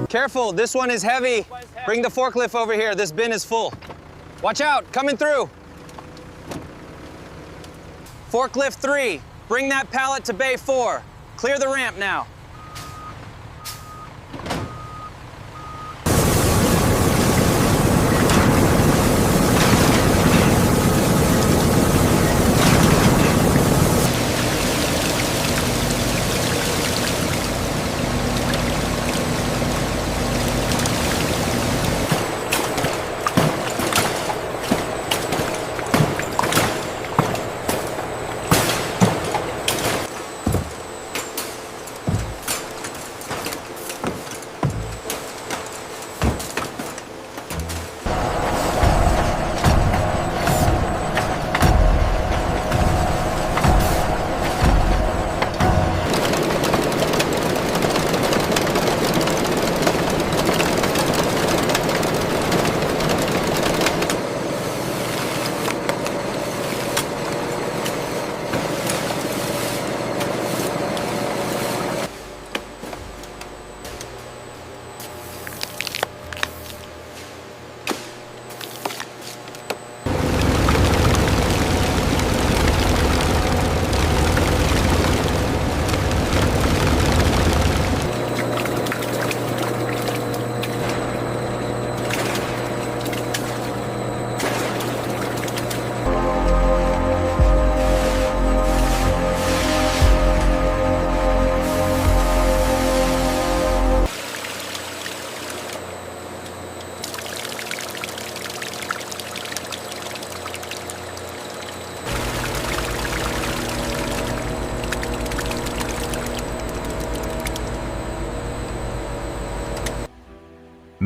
Careful, this one is heavy. Bring the forklift over here. This bin is full. Watch out, coming through. Forklift 3, bring that pallet to bay 4. Clear the ramp now.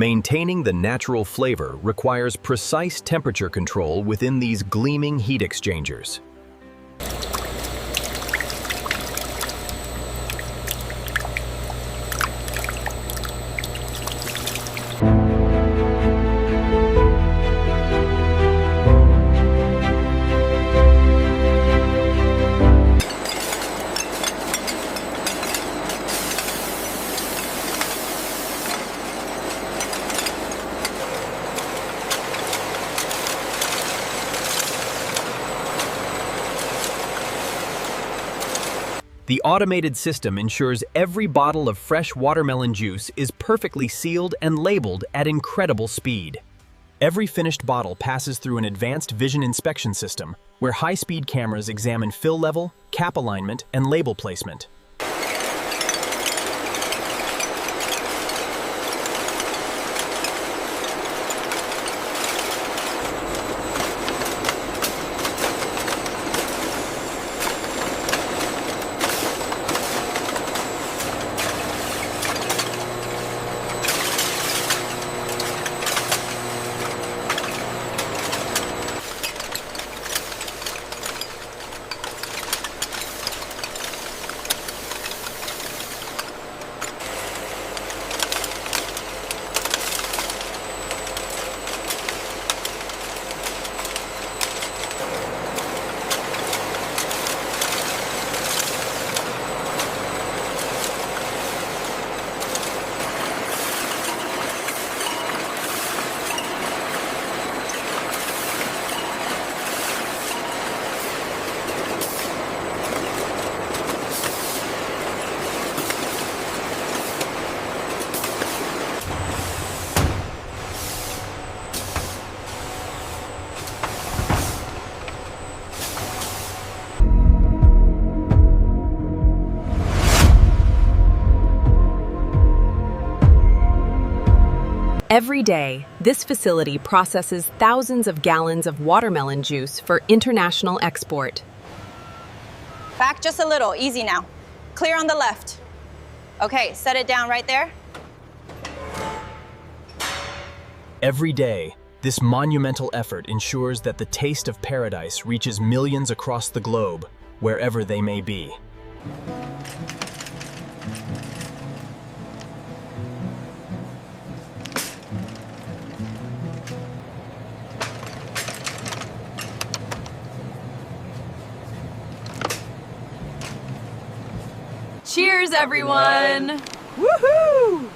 Maintaining the natural flavor requires precise temperature control within these gleaming heat exchangers. The automated system ensures every bottle of fresh watermelon juice is perfectly sealed and labeled at incredible speed. Every finished bottle passes through an advanced vision inspection system where high-speed cameras examine fill level, cap alignment, and label placement. Every day, this facility processes thousands of gallons of watermelon juice for international export. Back just a little, easy now. Clear on the left. Okay, set it down right there. Every day, this monumental effort ensures that the taste of paradise reaches millions across the globe, wherever they may be. Cheers, everyone! Woohoo!